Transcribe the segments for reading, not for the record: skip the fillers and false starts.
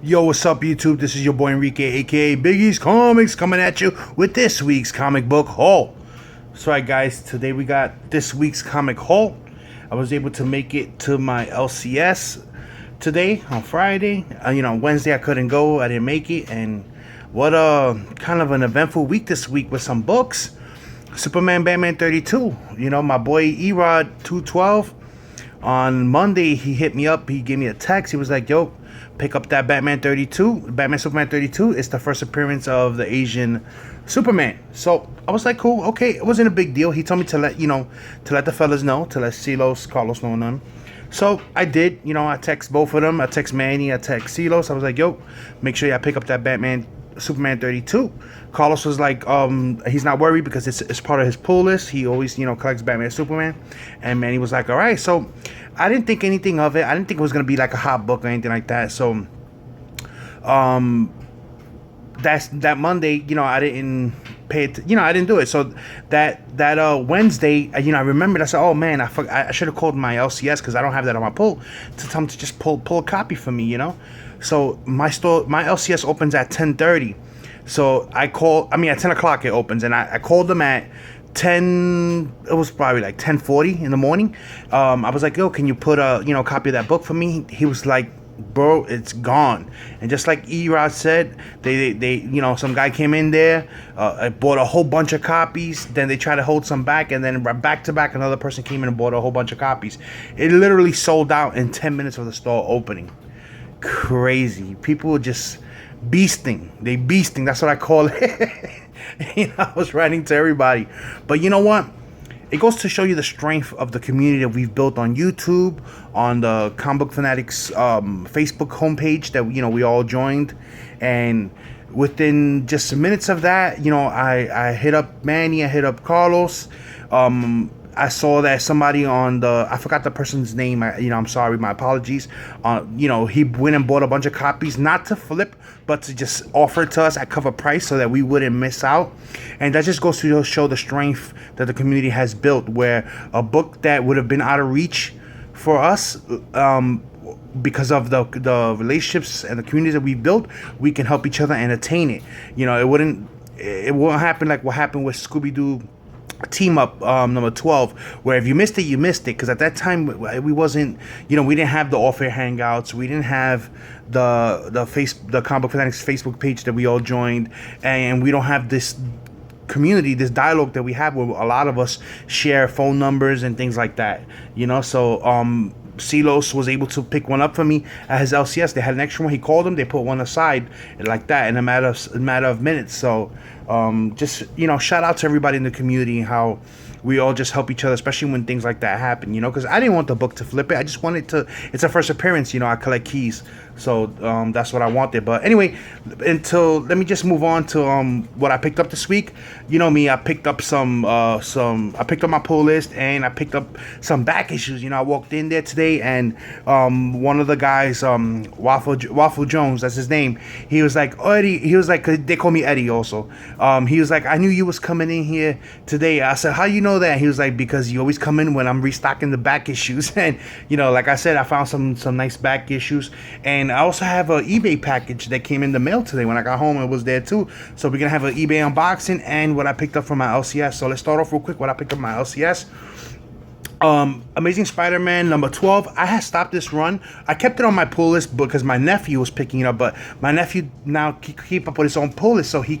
Yo, what's up, YouTube? This is your boy Enrique, aka Biggie's Comics, coming at you with this week's comic book haul. That's right, guys. Today we got this week's comic haul. I was able to make it to my LCS today on Friday. Wednesday I couldn't go. I didn't make it, and what a kind of an eventful week this week with some books. Superman, Batman 32. My boy Erod 212. On Monday, he hit me up. He gave me a text. He was like, "Yo, pick up that Batman 32. Batman Superman 32. It's the first appearance of the Asian Superman." So I was like, "Cool, okay." It wasn't a big deal. He told me to let the fellas know, to let Silos, Carlos know them. So I did. I text both of them. I text Manny. I text Silos. I was like, "Yo, make sure y'all pick up that Batman Superman 32. Carlos was like, he's not worried because it's part of his pull list. He always, collects Batman, Superman. And Manny was like, all right. So I didn't think anything of it. I didn't think it was going to be like a hot book or anything like that. So, that Monday, I didn't pay it, I didn't do it. So that Wednesday, I remembered. I said, oh man, I should have called my LCS because I don't have that on my pull, to tell them to just pull a copy for me, So my LCS opens at 10:30. So at 10 o'clock it opens, and I called them at 10. It was probably like 10:40 in the morning. I was like, yo, can you put a copy of that book for me? He was like, bro, it's gone. And just like Erod said, they some guy came in there, bought a whole bunch of copies. Then they tried to hold some back, and then back to back another person came in and bought a whole bunch of copies. It literally sold out in 10 minutes of the store opening. Crazy. People were just beasting. That's what I call it. I was writing to everybody. But you know what? It goes to show you the strength of the community that we've built on YouTube, on the Comic Book Fanatics Facebook homepage that we all joined. And within just minutes of that, I hit up Manny, I hit up Carlos. I saw that somebody I forgot the person's name. I'm sorry, my apologies. He went and bought a bunch of copies, not to flip, but to just offer it to us at cover price so that we wouldn't miss out. And that just goes to show the strength that the community has built, where a book that would have been out of reach for us, because of the relationships and the communities that we built, we can help each other and attain it. It won't happen like what happened with Scooby-Doo Team Up number 12, where if you missed it, you missed it, because at that time we wasn't, we didn't have the off-air hangouts, we didn't have the Comic Book Fanatics Facebook page that we all joined, and we don't have this community, this dialogue that we have where a lot of us share phone numbers and things like that, so Silos was able to pick one up for me at his LCS. They had an extra one. He called them. They put one aside like that in a matter of minutes. So just shout out to everybody in the community, how we all just help each other, especially when things like that happen. Because I didn't want the book to flip it. I just wanted to. It's a first appearance. I collect keys, so that's what I wanted. But anyway, let me just move on to what I picked up this week. Me, I picked up I picked up my pull list, and I picked up some back issues. I walked in there today, and one of the guys, Waffle Jones, that's his name. He was like, oh, Eddie. He was like, they call me Eddie also. He was like, I knew you was coming in here today. I said, how you know that? He was like, because you always come in when I'm restocking the back issues. And like I said, I found some nice back issues, and I also have an eBay package that came in the mail today. When I got home, it was there too. So we're gonna have an eBay unboxing and what I picked up from my LCS. So let's start off real quick what I picked up from my LCS. Amazing Spider-Man number 12. I had stopped this run. I kept it on my pull list because my nephew was picking it up, but my nephew now keep up with his own pull list, so he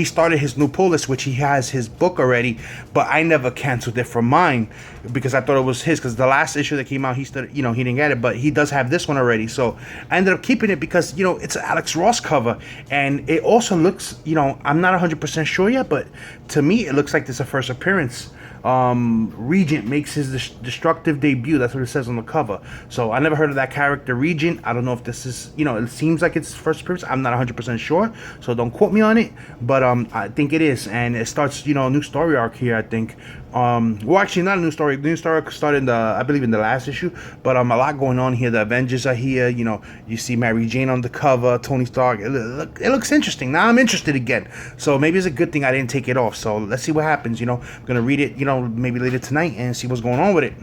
started his new pull list, which he has his book already, but I never canceled it from mine because I thought it was his, because the last issue that came out, he didn't get it, but he does have this one already. So I ended up keeping it because it's an Alex Ross cover, and it also looks, I'm not 100% sure yet, but to me it looks like this is a first appearance. Regent makes his destructive debut. That's what it says on the cover. So I never heard of that character, Regent. I don't know if this is, it seems like it's first appearance. I'm not 100% sure, so don't quote me on it, but I think it is. And it starts, a new story arc here, I think. Well, actually, not a new story. The new story started I believe in the last issue, but a lot going on here. The Avengers are here. You see Mary Jane on the cover, Tony Stark. It looks interesting. Now I'm interested again. So maybe it's a good thing I didn't take it off. So let's see what happens. I'm gonna read it, maybe later tonight and see what's going on with it.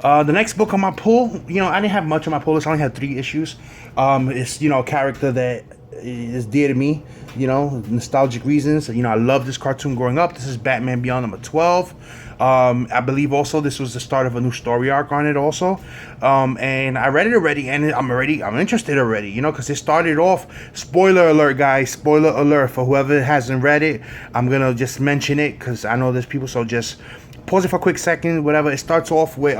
The next book on my pull, I didn't have much on my pull list. I only had 3 issues. It's, a character that is dear to me, nostalgic reasons. I love this cartoon growing up. This is Batman Beyond number 12. I believe also this was the start of a new story arc on it also. And I read it already, and I'm interested already, because it started off, spoiler alert, guys, spoiler alert for whoever hasn't read it. I'm going to just mention it because I know there's people, so just pause it for a quick second, whatever. It starts off with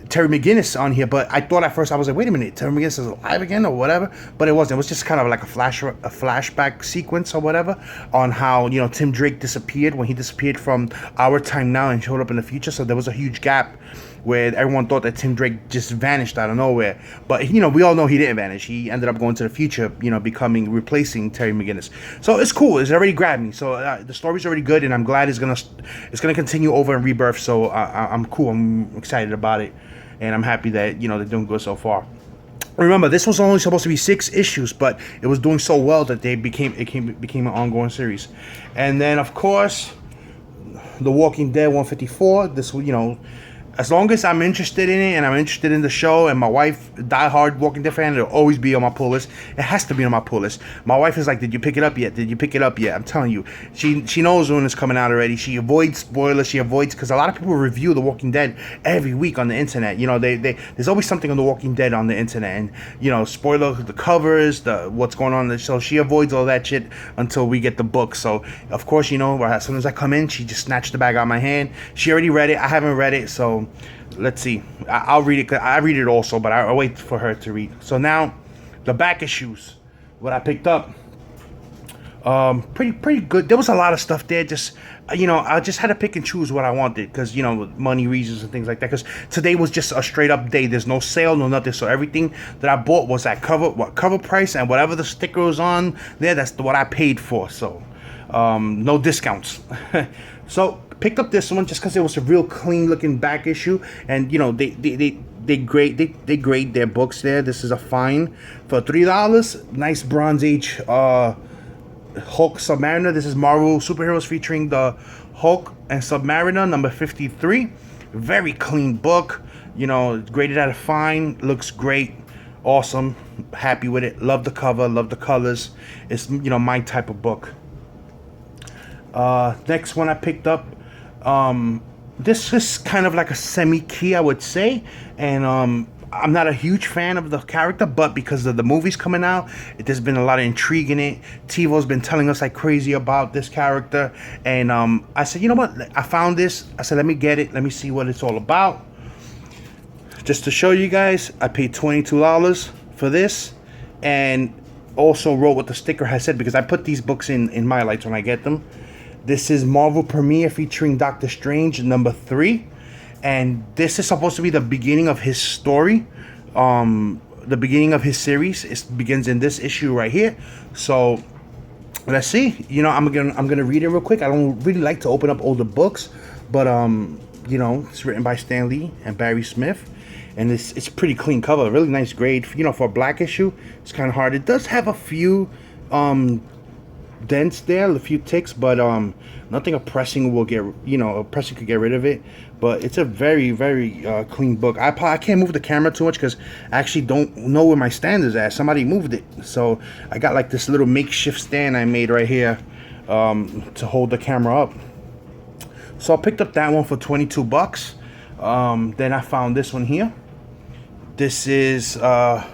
Terry McGinnis on here, but I thought at first, I was like, wait a minute, Terry McGinnis is alive again or whatever, but it wasn't. It was just kind of like a flashback sequence or whatever on how, Tim Drake disappeared when he disappeared from our time now and showed up in the future. So there was a huge gap where everyone thought that Tim Drake just vanished out of nowhere. But, we all know he didn't vanish. He ended up going to the future, replacing Terry McGinnis. So it's cool. It's already grabbed me. So the story's already good, and I'm glad it's gonna continue over in Rebirth. So I'm cool. I'm excited about it, and I'm happy that, they're doing good so far. Remember, this was only supposed to be 6 issues, but it was doing so well that it became an ongoing series. And then, of course, The Walking Dead 154. This, as long as I'm interested in it and I'm interested in the show, and my wife, diehard Walking Dead fan, it'll always be on my pull list. It has to be on my pull list. My wife is like, did you pick it up yet? Did you pick it up yet? I'm telling you, she knows when it's coming out already. She avoids spoilers. She avoids, because a lot of people review The Walking Dead every week on the internet. There's always something on The Walking Dead on the internet, and spoiler, the covers, what's going on in the show. She avoids all that shit until we get the book. So of course, as soon as I come in, she just snatched the bag out of my hand. She already read it. I haven't read it, so let's see. I'll read it. I read it also, but I'll wait for her to read. So now, the back issues, what I picked up, pretty good. There was a lot of stuff there. Just I just had to pick and choose what I wanted because money reasons and things like that. Because today was just a straight up day. There's no sale, no nothing. So everything that I bought was at cover price, and whatever the sticker was on there, that's what I paid for. So no discounts. So picked up this one just because it was a real clean looking back issue, and they grade their books there. This is a fine for $3. Nice Bronze Age Hulk Submariner. This is Marvel Superheroes featuring the Hulk and Submariner number 53. Very clean book, graded at a fine. Looks great, awesome, happy with it. Love the cover, love the colors. It's my type of book. Next one I picked up, this is kind of like a semi-key, I would say, and I'm not a huge fan of the character, but because of the movies coming out, there's been a lot of intrigue in it. TiVo's been telling us like crazy about this character, and I said, you know what, I found this. I said, let me get it, let me see what it's all about. Just to show you guys, I paid $22 for this, and also wrote what the sticker has said, because I put these books in my lights when I get them. This is Marvel Premiere featuring Doctor Strange number 3. And this is supposed to be the beginning of his story. The beginning of his series. It begins in this issue right here. So let's see. I'm gonna read it real quick. I don't really like to open up older books, but it's written by Stan Lee and Barry Smith. And it's pretty clean cover, really nice grade. For a black issue, it's kind of hard. It does have a few dents there, a few ticks, but nothing a pressing will get, a pressing could get rid of it. But it's a very, very clean book. I can't move the camera too much because I actually don't know where my stand is at. Somebody moved it, so I got like this little makeshift stand I made right here to hold the camera up. So I picked up that one for $22. Then I found this one here. This is The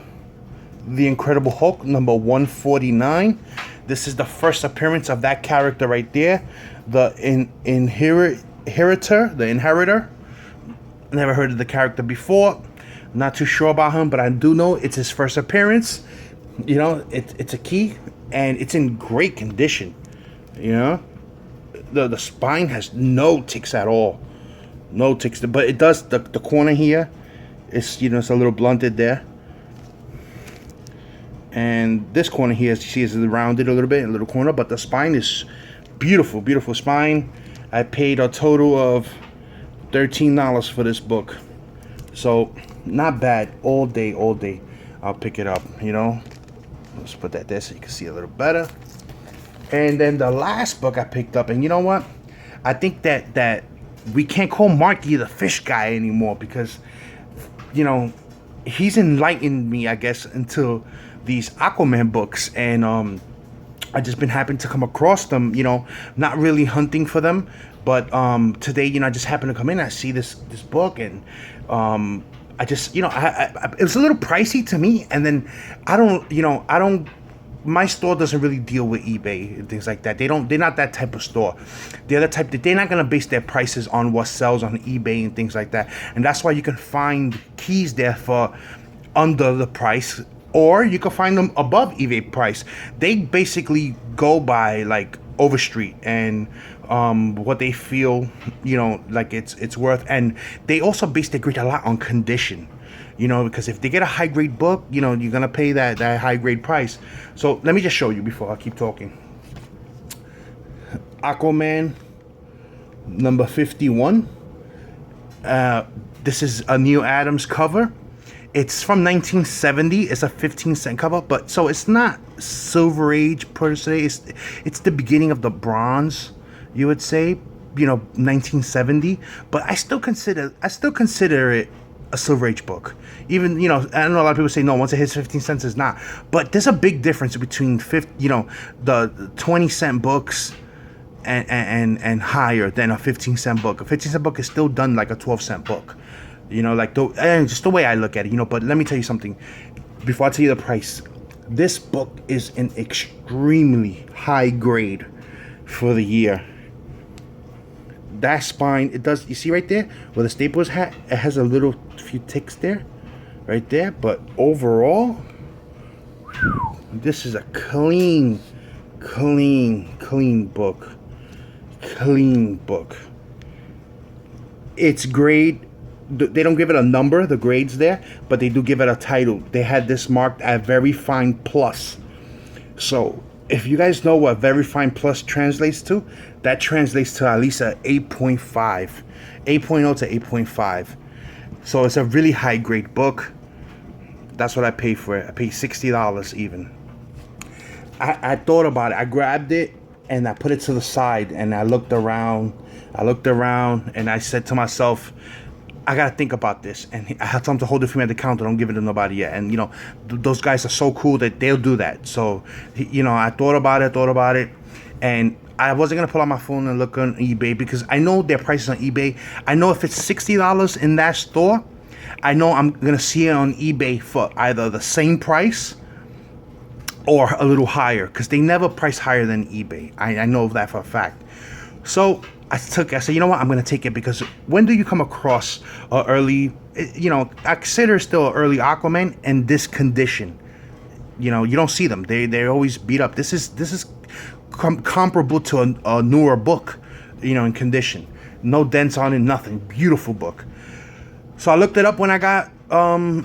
Incredible Hulk number 149. This is the first appearance of that character right there, the Inheritor. Never heard of the character before. Not too sure about him, but I do know it's his first appearance. It's a key, and it's in great condition. The spine has no ticks at all, no ticks. But it does the corner here. It's it's a little blunted there. And this corner here, as you see, is rounded a little bit in a little corner, but the spine is beautiful, beautiful spine. I paid a total of $13 for this book. So, not bad. All day, I'll pick it up, Let's put that there so you can see a little better. And then the last book I picked up, and you know what? I think that we can't call Marky the fish guy anymore, because, you know, he's enlightened me, I guess, into these Aquaman books, and I just been happen to come across them, you know, not really hunting for them, but today, you know, I just happened to come in, I see this book, and I just, you know, it was a little pricey to me, and then I don't, my store doesn't really deal with eBay and things like that. They're not that type of store. They're the type that they're not gonna base their prices on what sells on eBay and things like that. And that's why you can find keys there for under the price, or you can find them above eBay price. They basically go by like Overstreet and what they feel, you know, like it's worth. And they also base their grade a lot on condition. You know, because if they get a high grade book, you know, you're gonna pay that high grade price. So let me just show you before I keep talking. Aquaman number 51. This is a Neil Adams cover. It's from 1970. It's a 15-cent cover, but so it's not Silver Age per se. It's the beginning of the Bronze, you would say. You know, 1970. But I still consider it a Silver Age book. Even, you know, I know a lot of people say no, once it hits 15 cents it's not, but there's a big difference between the 20-cent books and higher than a 15-cent book. A 15-cent book is still done like a 12-cent book, you know, like just the way I look at it, you know. But let me tell you something before I tell you the price. This book is an extremely high grade for the year. That spine, it does, you see right there where the staples hat, it has a little few ticks there, right there. But overall, this is a clean book. Clean book. It's grade, they don't give it a number, the grade's there, but they do give it a title. They had this marked at Very Fine Plus. So if you guys know what Very Fine Plus translates to, that translates to at least a 8.5, 8.0 to 8.5. So it's a really high grade book. That's what I paid for it. I paid $60 even. I thought about it. I grabbed it and I put it to the side and I looked around and I said to myself, I gotta think about this. And I had something to hold it for me at the counter. Don't give it to nobody yet. And you know, those guys are so cool that they'll do that. So, you know, I thought about it, and I wasn't gonna pull out my phone and look on eBay because I know their prices on eBay. I know if it's $60 in that store, I know I'm gonna see it on eBay for either the same price or a little higher, because they never price higher than eBay. I know that for a fact. So I said, you know what, I'm gonna take it, because when do you come across a early, you know, I consider still an early Aquaman in this condition? You know, you don't see them. They're always beat up. This is comparable to a newer book, you know, in condition. No dents on it, nothing. Beautiful book. So I looked it up when I got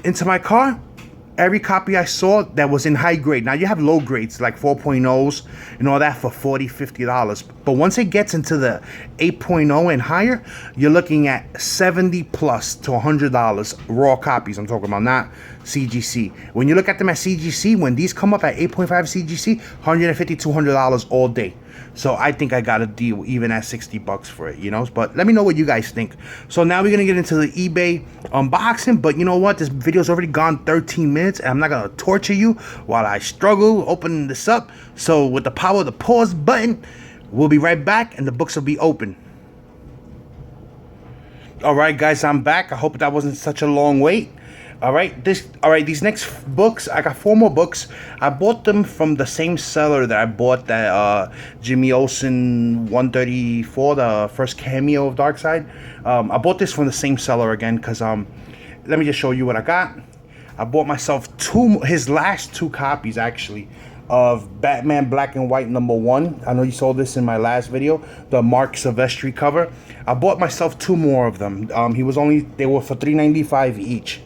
into my car. Every copy I saw that was in high grade. Now you have low grades like 4.0s and all that for $40, $50. But once it gets into the 8.0 and higher, you're looking at $70 plus to $100 raw copies. I'm talking about, not CGC. When you look at them at CGC, when these come up at 8.5 CGC, $150, $200 all day. So I think I got a deal even at $60 for it, you know. But let me know what you guys think. So now we're gonna get into the eBay unboxing. But you know what? This video's already gone 13 minutes, and I'm not gonna torture you while I struggle opening this up. So with the power of the pause button, we'll be right back, and the books will be open. All right, guys, I'm back. I hope that wasn't such a long wait. All right, these next books, I got 4 more books. I bought them from the same seller that I bought that Jimmy Olsen 134, the first cameo of Darkseid. I bought this from the same seller again because let me just show you what I got. I bought myself his last 2 copies actually of Batman Black and White #1. I know you saw this in my last video, the Mark Silvestri cover. I bought myself 2 more of them. They were for $3.95 each.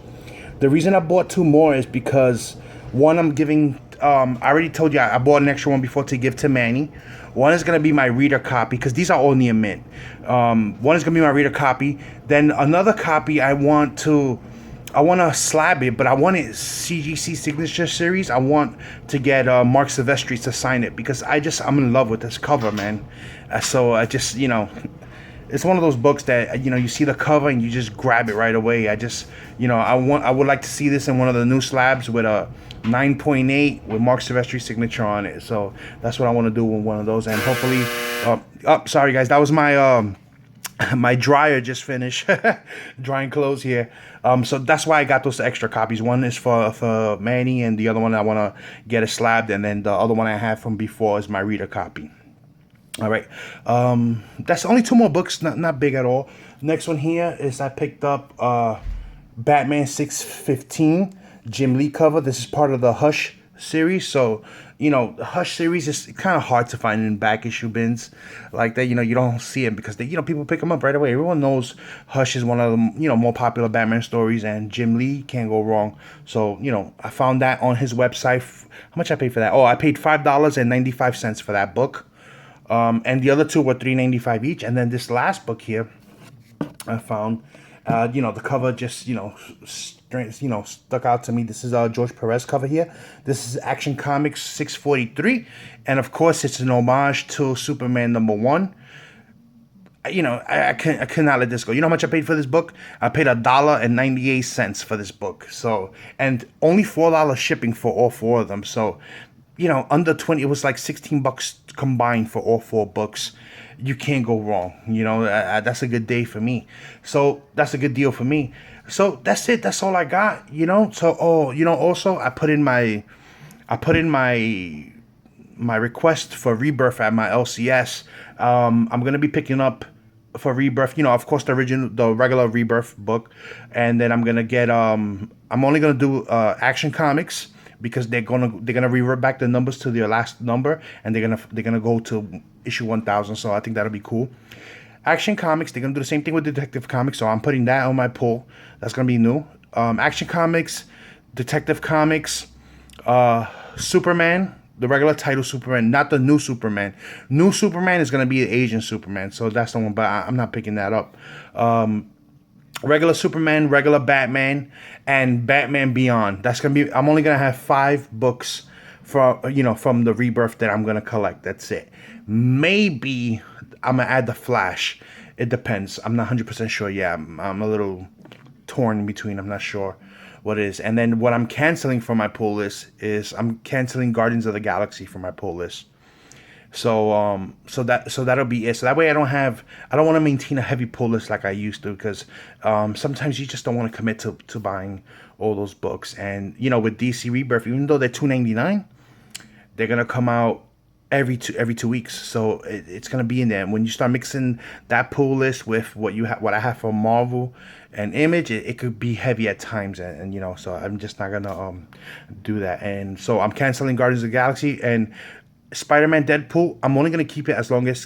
The reason I bought 2 more is because one I'm giving, I already told you I bought an extra one before to give to Manny. One is going to be my reader copy, because these are all near mint. One is going to be my reader copy. Then another copy I want to slab it, but I want it CGC Signature Series. I want to get Mark Silvestri to sign it, because I'm in love with this cover, man. So I just, you know, it's one of those books that, you know, you see the cover and you just grab it right away. I just, you know, I would like to see this in one of the new slabs with a 9.8 with Mark Silvestri's signature on it. So that's what I want to do with one of those, and hopefully, sorry guys, that was my my dryer just finished drying clothes here. So that's why I got those extra copies. One is for Manny, and the other one I want to get a slabbed, and then the other one I have from before is my reader copy. All right, that's only 2 more books, not big at all. Next one here is I picked up Batman 615 Jim Lee cover. This is part of the Hush series. So, you know, the Hush series is kind of hard to find in back issue bins like that. You know, you don't see it because they, you know, people pick them up right away. Everyone knows Hush is one of the, you know, more popular Batman stories, and Jim Lee can't go wrong. So, you know, I found that on his website. How much I paid for that? Oh, I paid $5.95 for that book. And the other 2 were $3.95 each. And then this last book here, I found, you know, the cover just, you know, stuck out to me. This is George Perez cover here. This is Action Comics 643, and of course it's an homage to Superman #1. You know, I cannot let this go. You know how much I paid for this book? I paid $1.98 for this book. So, and only $4 shipping for all 4 of them. So, you know, under 20, it was like $16 combined for all 4 books. You can't go wrong. You know, that's a good day for me. So that's a good deal for me. So that's it. That's all I got. You know. So, oh, you know, also I put in my request for Rebirth at my LCS. I'm gonna be picking up for Rebirth. You know, of course, the regular Rebirth book, and then I'm gonna get. I'm only gonna do Action Comics, because they're gonna revert back the numbers to their last number, and they're gonna go to issue 1000. So I think that'll be cool. Action Comics, they're gonna do the same thing with Detective Comics, so I'm putting that on my pull. That's gonna be new. Action Comics, Detective Comics, Superman, the regular title Superman, not the new Superman. New Superman is gonna be Asian Superman, so that's the one. But I'm not picking that up. Regular Superman, regular Batman, and Batman Beyond. That's gonna be. I'm only gonna have 5 books from the Rebirth that I'm gonna collect. That's it. Maybe I'm gonna add the Flash. It depends. I'm not 100% sure. Yeah, I'm a little torn in between. I'm not sure what it is. And then what I'm canceling from my pull list is I'm canceling Guardians of the Galaxy from my pull list. So that'll be it. So that way I don't want to maintain a heavy pull list like I used to, because sometimes you just don't want to commit to buying all those books. And you know, with DC Rebirth, even though they're $2.99, they're gonna come out every 2 weeks. So it's gonna be in there. And when you start mixing that pull list with what I have for Marvel and Image, it could be heavy at times. And you know, so I'm just not gonna do that. And so I'm canceling Guardians of the Galaxy, and Spider-Man Deadpool, I'm only going to keep it as long as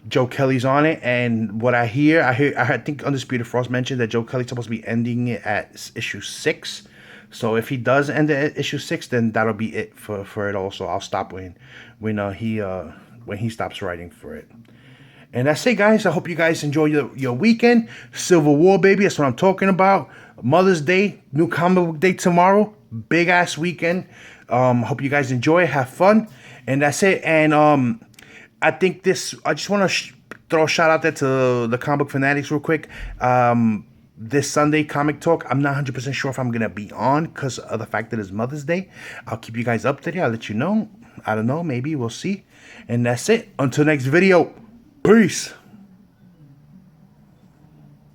Joe Kelly's on it. And what I think Undisputed Frost mentioned that Joe Kelly's supposed to be ending it at issue 6. So if he does end it at issue 6, then that'll be it for it also. I'll stop when he stops writing for it. And that's it, guys. I hope you guys enjoy your weekend. Civil War, baby. That's what I'm talking about. Mother's Day, new comic book day tomorrow. Big ass weekend. Hope you guys enjoy it, have fun, and that's it. And I think I just want to throw a shout out there to the comic book fanatics real quick. This Sunday comic talk, I'm not 100% sure if I'm gonna be on because of the fact that it's Mother's Day. I'll keep you guys updated. I'll let you know. I don't know, maybe we'll see. And that's it. Until next video, peace.